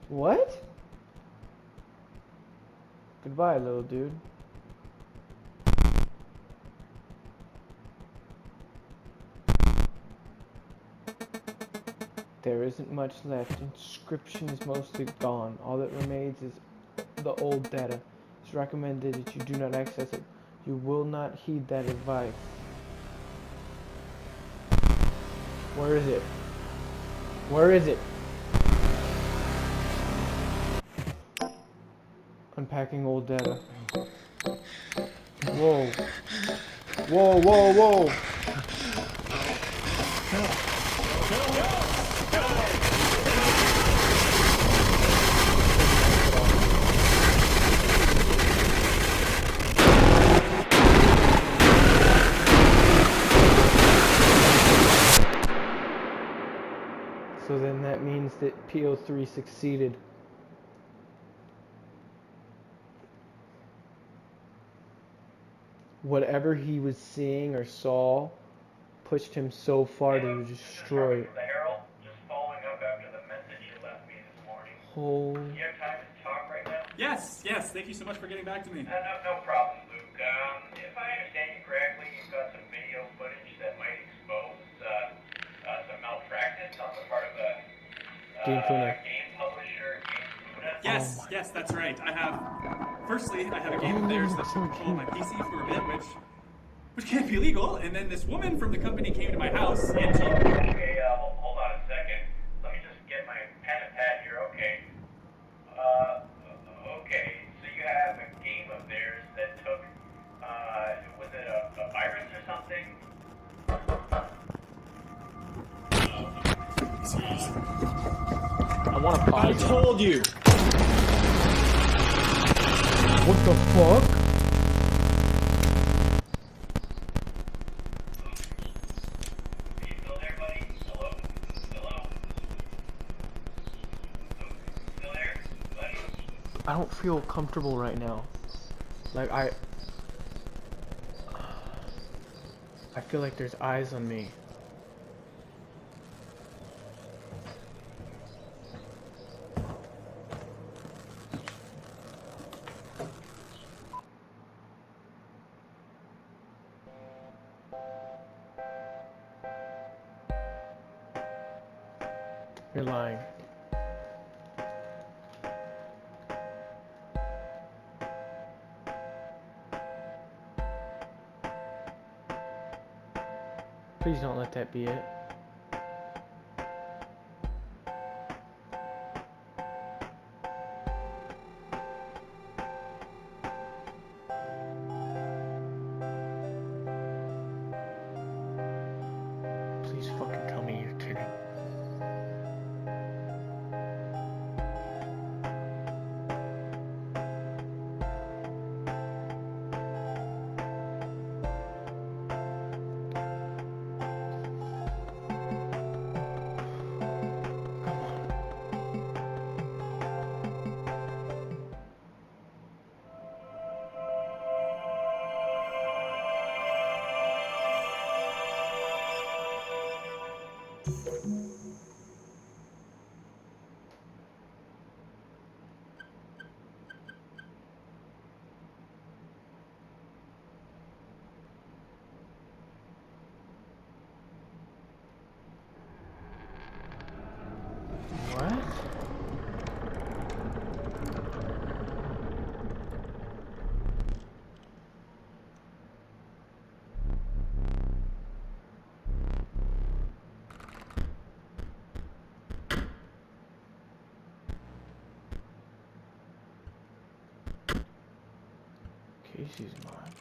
What? Goodbye, little dude. There isn't much left. Inscription is mostly gone. All that remains is the old data. It's recommended that you do not access it. You will not heed that advice. Where is it? Where is it? Unpacking old data. Whoa. Whoa, whoa, whoa. So then that means that PO3 succeeded. Whatever he was seeing or saw pushed him so far to destroy. The Herald, just following up after the message you left me this morning. Whole. Do you have time to talk right now? Yes. Thank you so much for getting back to me. No problem, Luke. If I understand you correctly, you've got some video footage that might expose some malpractice on the part of a Game game publisher, Yes, that's right. Firstly, I have a game of theirs that took control of my PC for a bit, which can't be legal. And then this woman from the company came to my house and she... Okay, hold on a second. Let me just get my pen and pad here, okay? Okay, so you have a game of theirs that took, was it a virus or something? I want to pause. I told you! What the fuck? Are you still there, buddy? Hello? Hello? Still there, buddy? I don't feel comfortable right now. Like I feel like there's eyes on me. You're lying. Please don't let that be it. Please fucking tell me you're kidding. What? Casey's mine.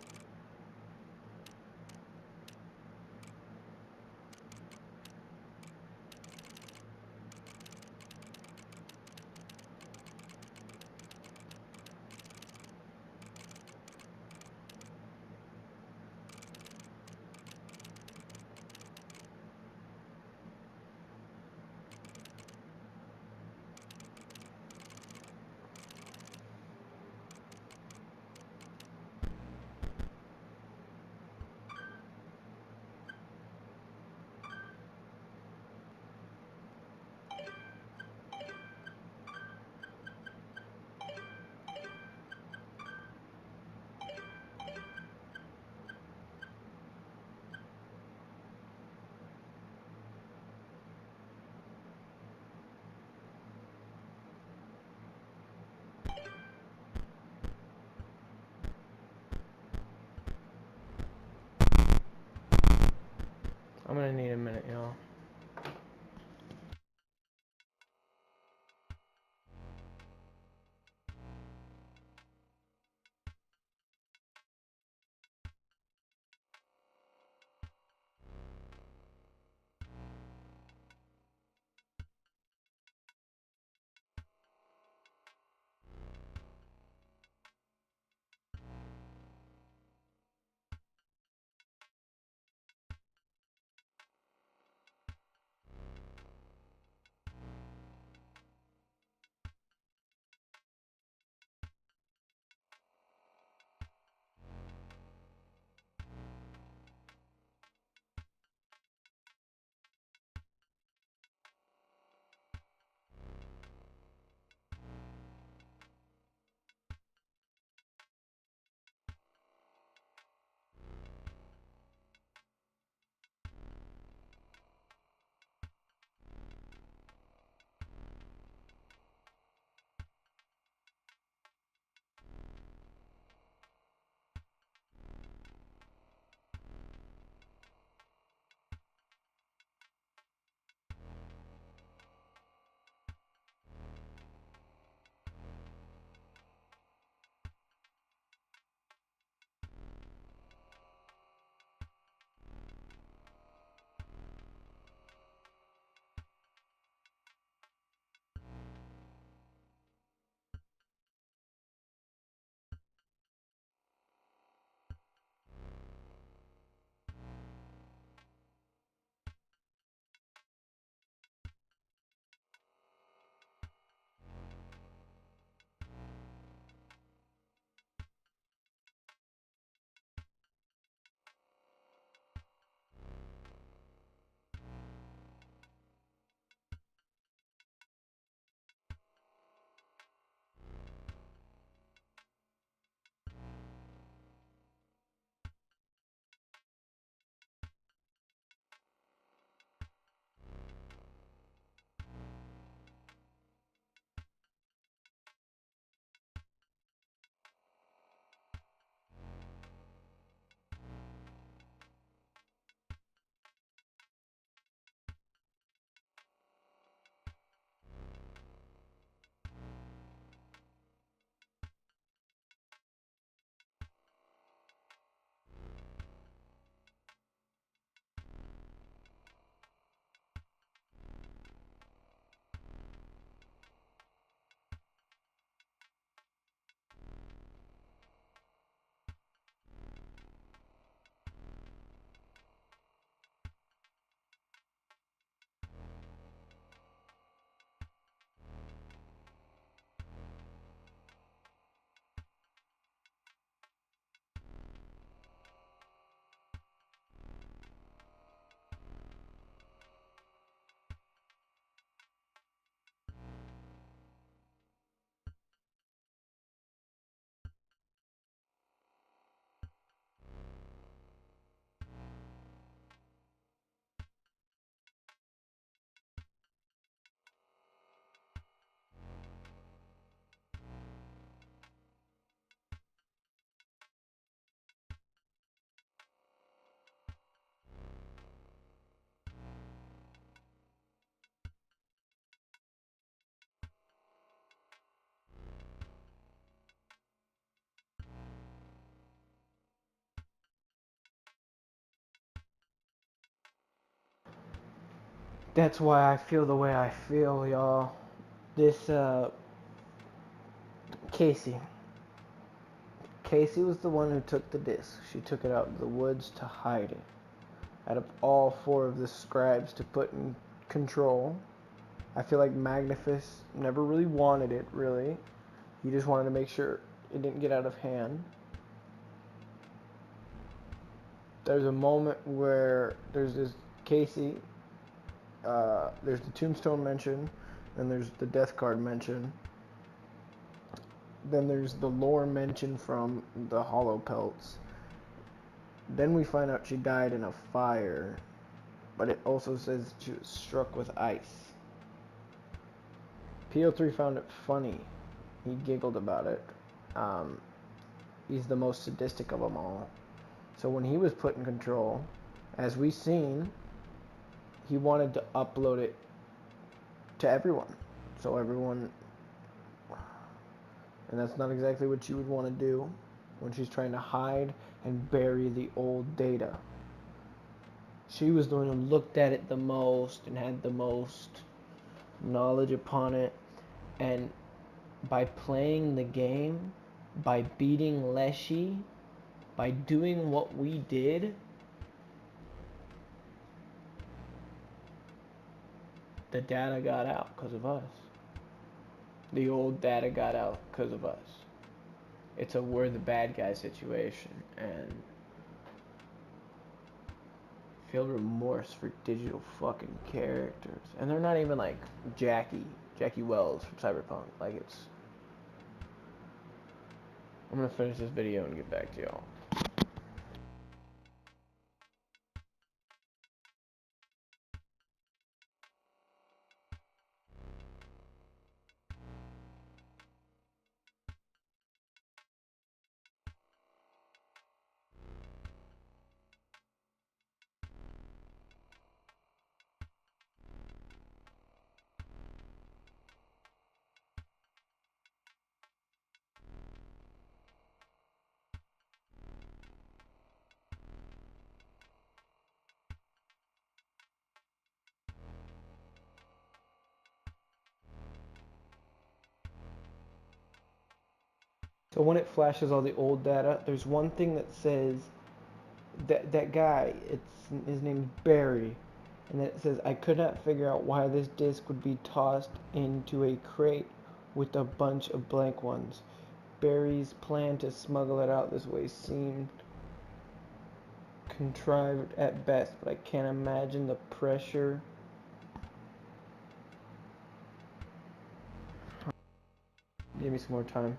I'm gonna need a minute, y'all. That's why I feel the way I feel, y'all. This, Casey. Casey was the one who took the disc. She took it out of the woods to hide it. Out of all four of the scribes to put in control, I feel like Magnificus never really wanted it, really. He just wanted to make sure it didn't get out of hand. There's a moment where there's this Casey, there's the tombstone mention, and there's the death card mention. Then there's the lore mention from the hollow pelts. Then we find out she died in a fire, but it also says she was struck with ice. PO3 found it funny. He giggled about it. He's the most sadistic of them all. So when he was put in control, as we've seen, he wanted to upload it to everyone. So everyone, and that's not exactly what you would want to do when she's trying to hide and bury the old data. She was the one who looked at it the most and had the most knowledge upon it. And by playing the game, by beating Leshy, by doing what we did, the data got out because of us. The old data got out because of us. It's a we're the bad guy situation, and I feel remorse for digital fucking characters. And they're not even like Jackie Wells from Cyberpunk. Like it's... I'm gonna finish this video and get back to y'all. So when it flashes all the old data, there's one thing that says that guy, his name's Barry, and it says, I could not figure out why this disc would be tossed into a crate with a bunch of blank ones. Barry's plan to smuggle it out this way seemed contrived at best, but I can't imagine the pressure. Give me some more time.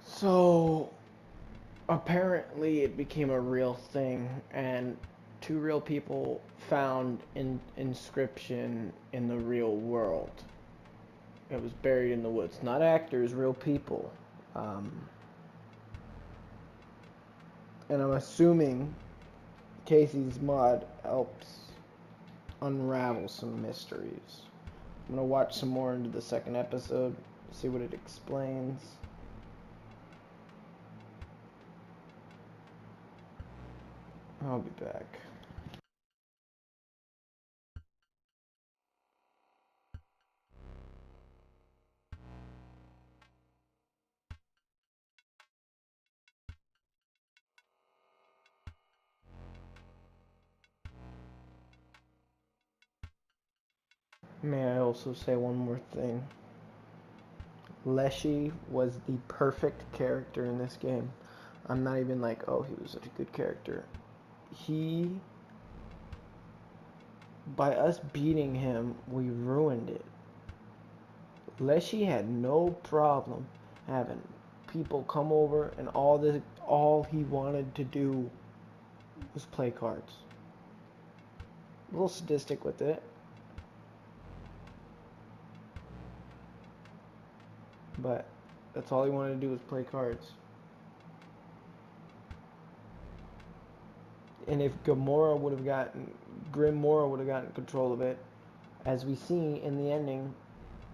So apparently it became a real thing, and two real people found inscription in the real world. It was buried in the woods. Not actors, real people. And I'm assuming Casey's mod helps unravel some mysteries. I'm gonna watch some more into the second episode, see what it explains. I'll be back. May I also say one more thing? Leshy was the perfect character in this game. I'm not even like, oh, he was such a good character. By us beating him, we ruined it. Leshy had no problem having people come over, and all he wanted to do was play cards. A little sadistic with it. But that's all he wanted to do was play cards. And if Grim Mora would have gotten control of it, as we see in the ending,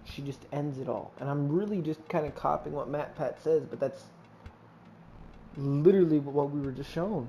she just ends it all. And I'm really just kind of copying what Matt Pat says, but that's literally what we were just shown.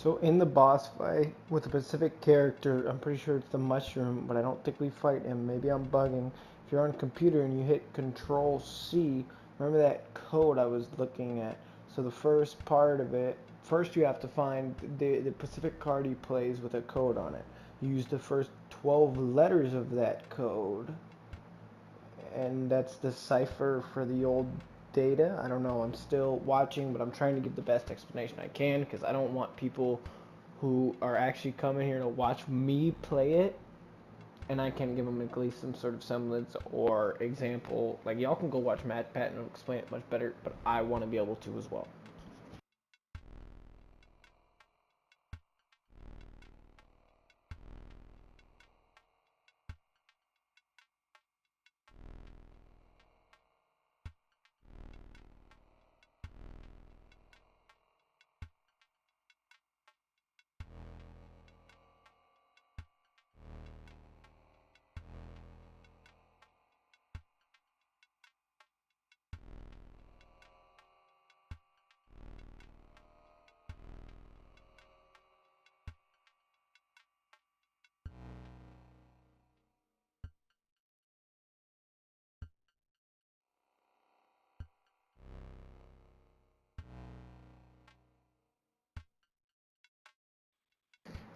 So in the boss fight with a specific character, I'm pretty sure it's the mushroom, but I don't think we fight him. Maybe I'm bugging. If you're on computer and you hit Control C, remember that code I was looking at? So the first part of it, first you have to find the specific card he plays with a code on it. You use the first 12 letters of that code, and that's the cipher for the old data. I don't know. I'm still watching, but I'm trying to give the best explanation I can because I don't want people who are actually coming here to watch me play it and I can't give them at least some sort of semblance or example. Like, y'all can go watch Matt Patton and explain it much better, but I want to be able to as well.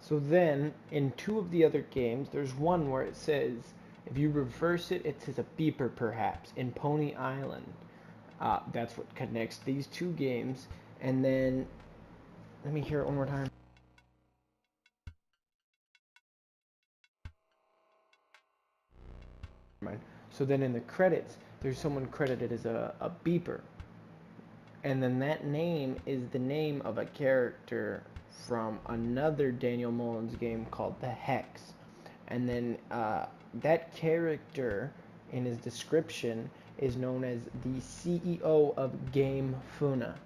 So then, in two of the other games, there's one where it says, if you reverse it, it says a beeper perhaps, in Pony Island. That's what connects these two games. And then, let me hear it one more time. So then in the credits, there's someone credited as a beeper. And then that name is the name of a character from another Daniel Mullins game called The Hex. And then that character in his description is known as the CEO of Game Funa.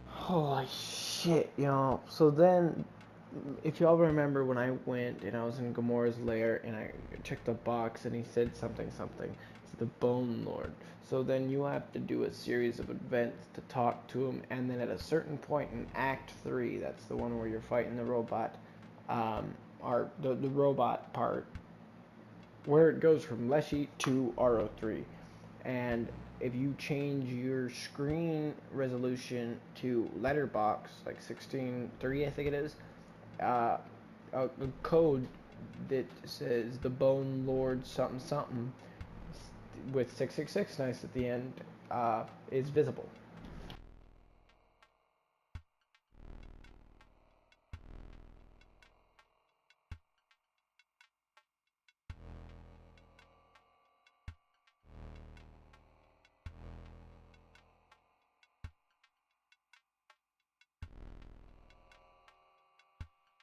Holy shit, y'all. So then, if y'all remember when I went and I was in Gamora's lair and I checked the box and he said something something, it's the Bone Lord. So then you have to do a series of events to talk to him, and then at a certain point in Act 3, that's the one where you're fighting the robot, or the robot part, where it goes from Leshy to RO3. And if you change your screen resolution to letterbox, like 16:3, I think it is, a code that says the Bone Lord something something with 666 nice at the end is visible.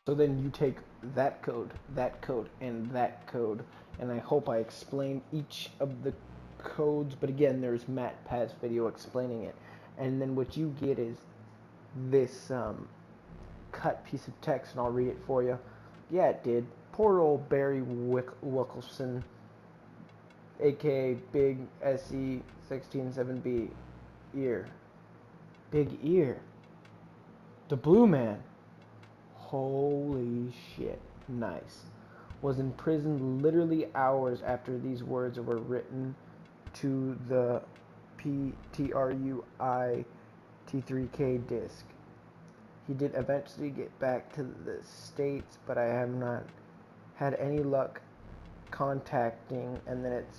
So then you take that code, and that code, and I hope I explained each of the codes, but again, there's Matt Pat's video explaining it. And then what you get is this cut piece of text, and I'll read it for you. Yeah, it did. poor old Barry Wickelson, aka Big SE 167B ear. Big ear. The Blue Man. Holy shit. Nice. Was in prison literally hours after these words were written to the PTRUI T3K disc. He did eventually get back to the States, but I have not had any luck contacting, and then it's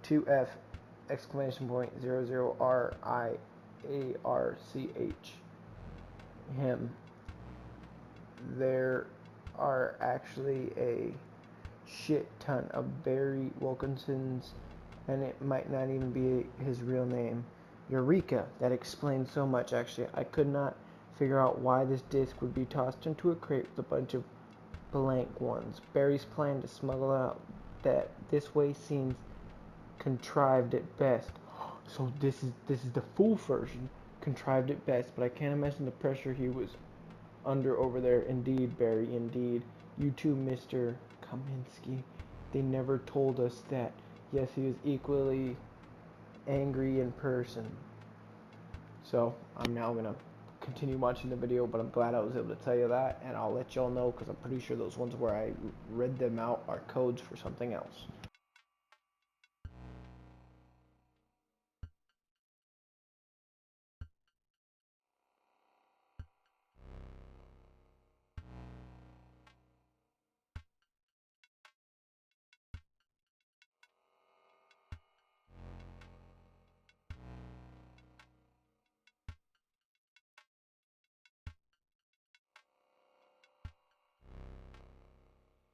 2F exclamation point 00RIARCH him. There are actually a shit ton of Barry Wilkinsons, and it might not even be his real name. Eureka! That explains so much, actually. I could not figure out why this disc would be tossed into a crate with a bunch of blank ones. Barry's plan to smuggle out that this way seems contrived at best. So this is the full version, contrived at best, but I can't imagine the pressure he was under over there. Indeed, Barry, indeed. You too, Mr. Kaminsky. They never told us that. Yes, he was equally angry in person. So, I'm now going to continue watching the video, but I'm glad I was able to tell you that, and I'll let y'all know, because I'm pretty sure those ones where I read them out are codes for something else.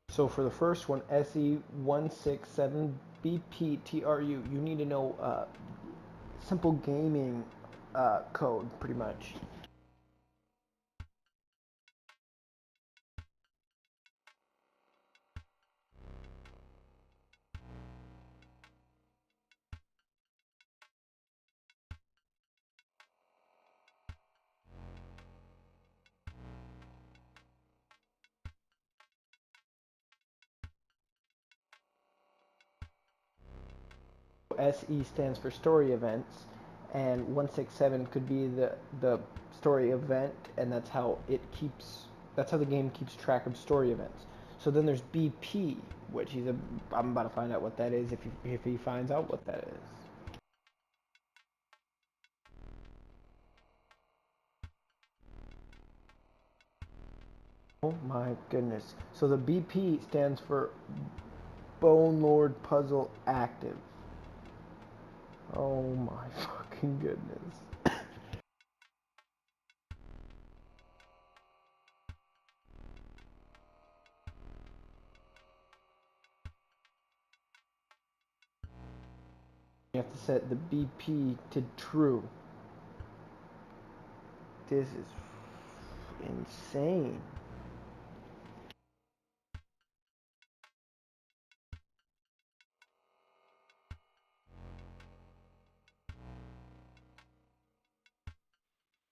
So for the first one, SE167BPTRU, you need to know simple gaming code, pretty much. SE stands for story events, and 167 could be the story event, and that's how the game keeps track of story events. So then there's BP, which I'm about to find out what that is if he finds out what that is. Oh my goodness. So the BP stands for Bone Lord Puzzle Active. Oh my fucking goodness. You have to set the BP to true. This is insane.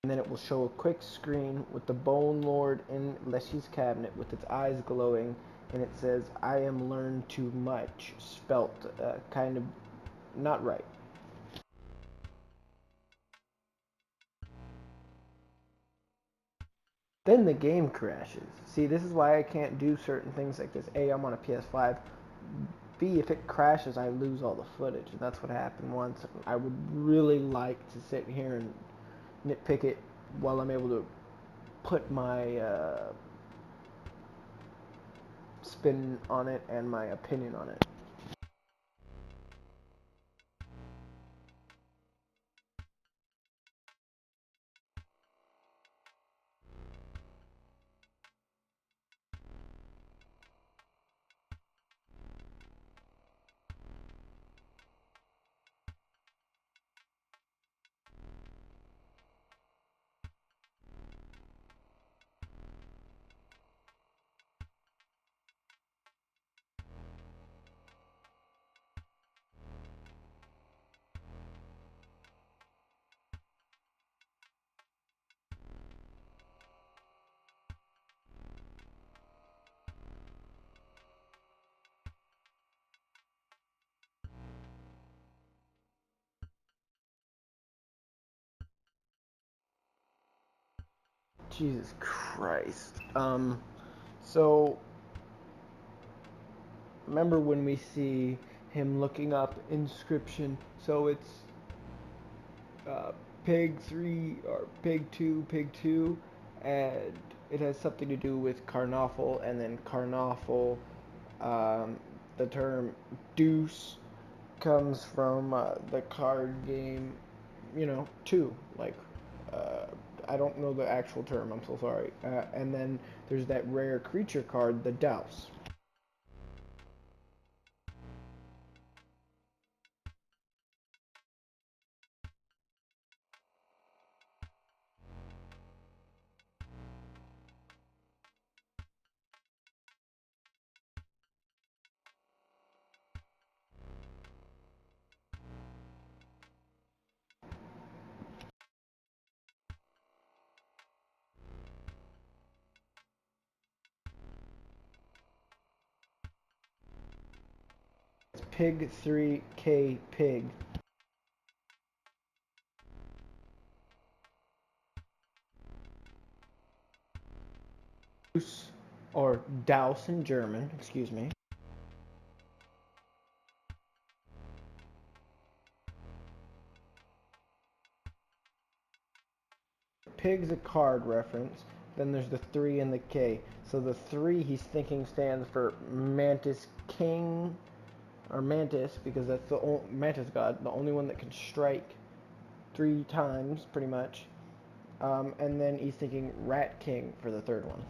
And then it will show a quick screen with the Bone Lord in Leshy's cabinet with its eyes glowing, and it says, I am learned too much, spelt kind of not right. Then the game crashes. See, this is why I can't do certain things like this. A, I'm on a PS5. B, if it crashes, I lose all the footage, and that's what happened once. I would really like to sit here and nitpick it while I'm able to put my spin on it and my opinion on it. Jesus Christ. So remember when we see him looking up Inscryption? So it's Pig 3 or Pig 2, Pig 2, and it has something to do with Carnoffel, and then Carnoffel, the term deuce comes from the card game, 2. Like, I don't know the actual term, I'm so sorry. And then there's that rare creature card, the Douse. It's Pig 3K Pig. Deuce, or Douse in German, excuse me. Pig's a card reference. Then there's the 3 and the K. So the 3 he's thinking stands for Mantis King, or Mantis, because that's the Mantis god, the only one that can strike 3 times, pretty much. And then he's thinking Rat King for the third one.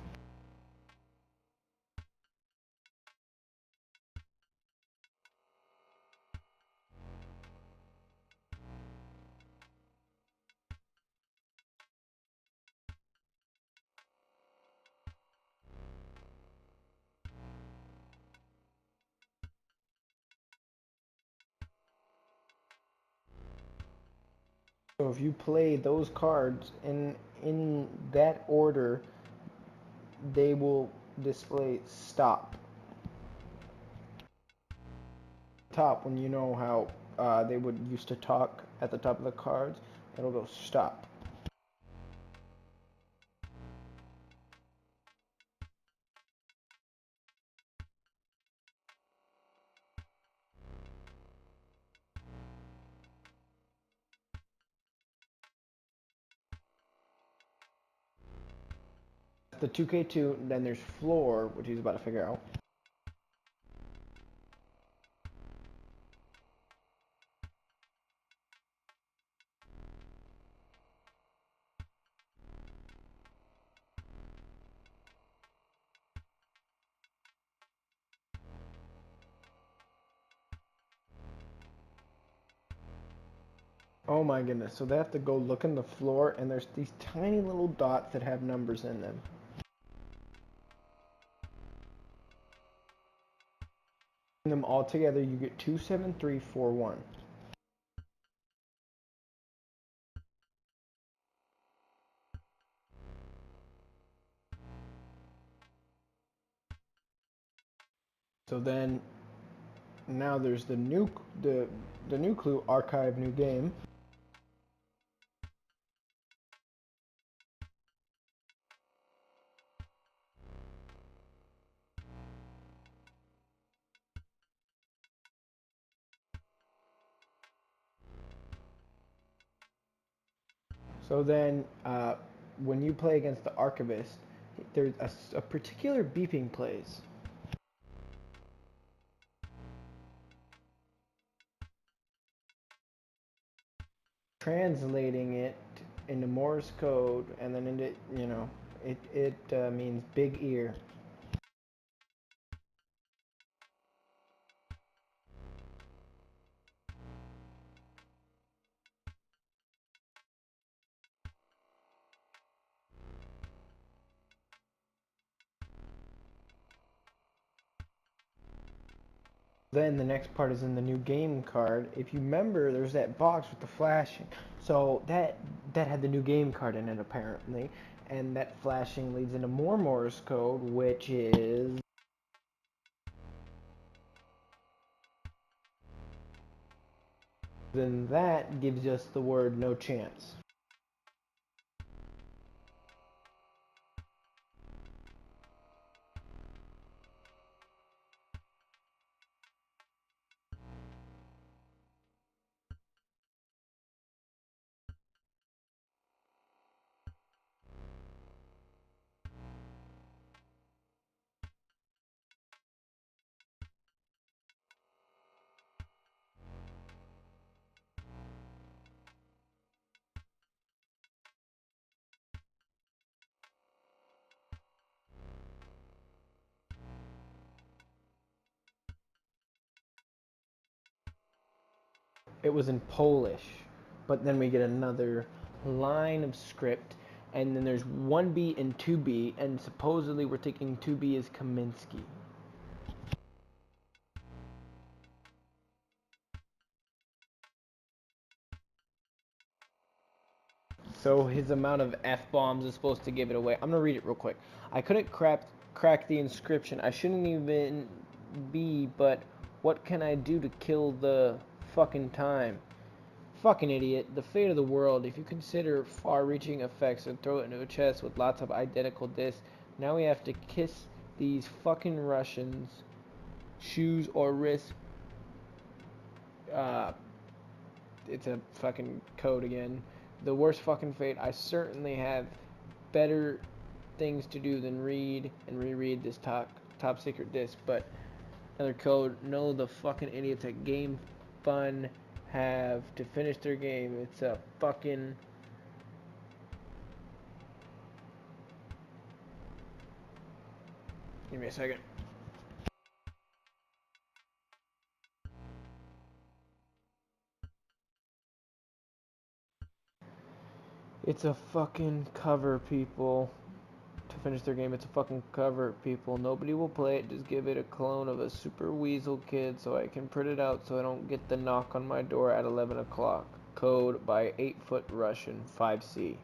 So if you play those cards in that order, they will display stop. Top, when you know how they would used to talk at the top of the cards, it'll go stop. The 2K2, then there's floor, which he's about to figure out. Oh my goodness, so they have to go look in the floor, and there's these tiny little dots that have numbers in them. Them all together, you get 27341. So then, now there's the new clue, archive new game. So then, when you play against the archivist, there's a particular beeping plays. Translating it into Morse code, and then into, it means big ear. Then the next part is in the new game card. If you remember, there's that box with the flashing. So that had the new game card in it apparently, and that flashing leads into more Morse code, which is then that gives us the word no chance. it was in Polish, but then we get another line of script, and then there's 1B and 2B, and supposedly we're thinking 2B is Kaminsky. So his amount of F-bombs is supposed to give it away. I'm gonna read it real quick. I couldn't crack the inscription. I shouldn't even be, but what can I do to kill the fucking time? Fucking idiot. The fate of the world. If you consider far-reaching effects and throw it into a chest with lots of identical discs, now we have to kiss these fucking Russians' shoes or risk. It's a fucking code again. The worst fucking fate. I certainly have better things to do than read and reread this top secret disc, but another code. No, the fucking idiots at Game Fun have to finish their game. It's a fucking... Give me a second. It's a fucking cover, people. To finish their game, it's a fucking cover, people. Nobody will play it. Just give it a clone of a Super Weasel Kid so I can print it out so I don't get the knock on my door at 11 o'clock. Code by 8-foot Russian 5C.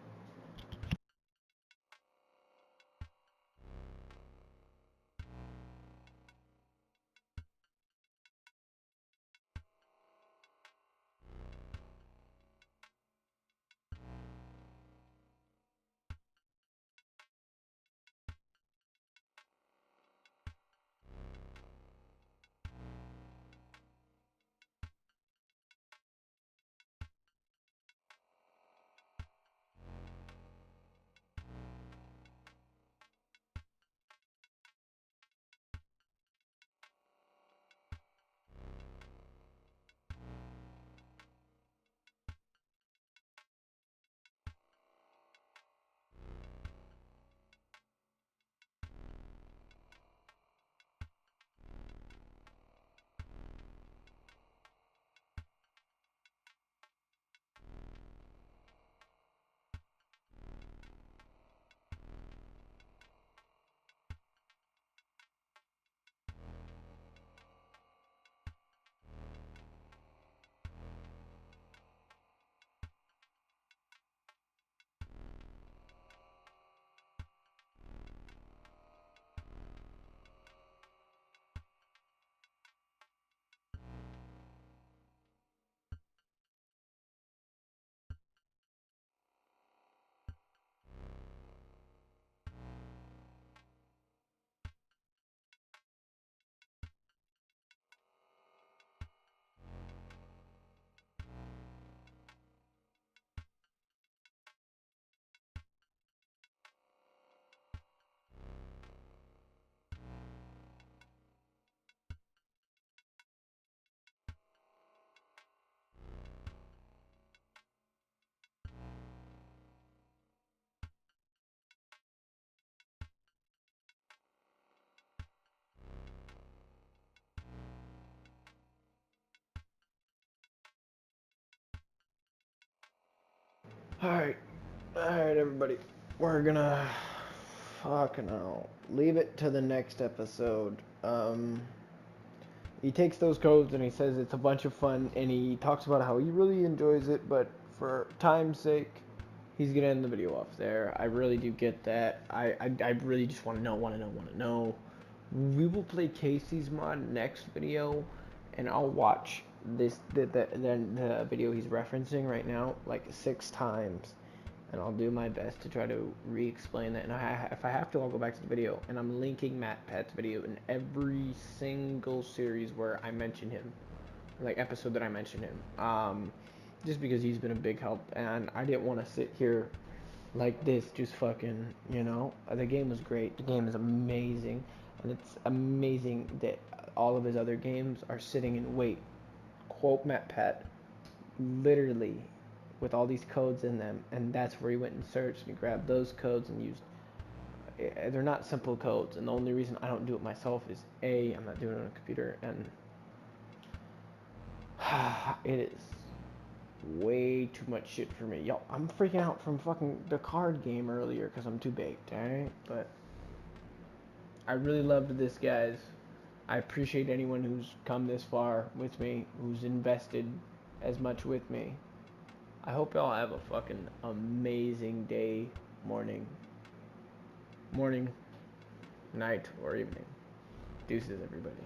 Alright, everybody. We're gonna fucking hell. Leave it to the next episode. He takes those codes and he says it's a bunch of fun, and he talks about how he really enjoys it, but for time's sake, he's gonna end the video off there. I really do get that. I really just want to know. We will play Casey's mod next video, and I'll watch the video he's referencing right now like 6 times, and I'll do my best to try to re-explain that. And if I have to, I'll go back to the video, and I'm linking MatPat's video in every single series where I mention him, like episode that I mention him, just because he's been a big help, and I didn't want to sit here like this just fucking, the game was great. The game is amazing, and it's amazing that all of his other games are sitting in wait. Quote MatPat, literally, with all these codes in them, and that's where he went and searched and grabbed those codes and used. They're not simple codes, and the only reason I don't do it myself is I'm not doing it on a computer, and it is way too much shit for me. Yo, I'm freaking out from fucking the card game earlier because I'm too baked, alright? But I really loved this, guys. I appreciate anyone who's come this far with me, who's invested as much with me. I hope y'all have a fucking amazing day, morning, night, or evening. Deuces, everybody.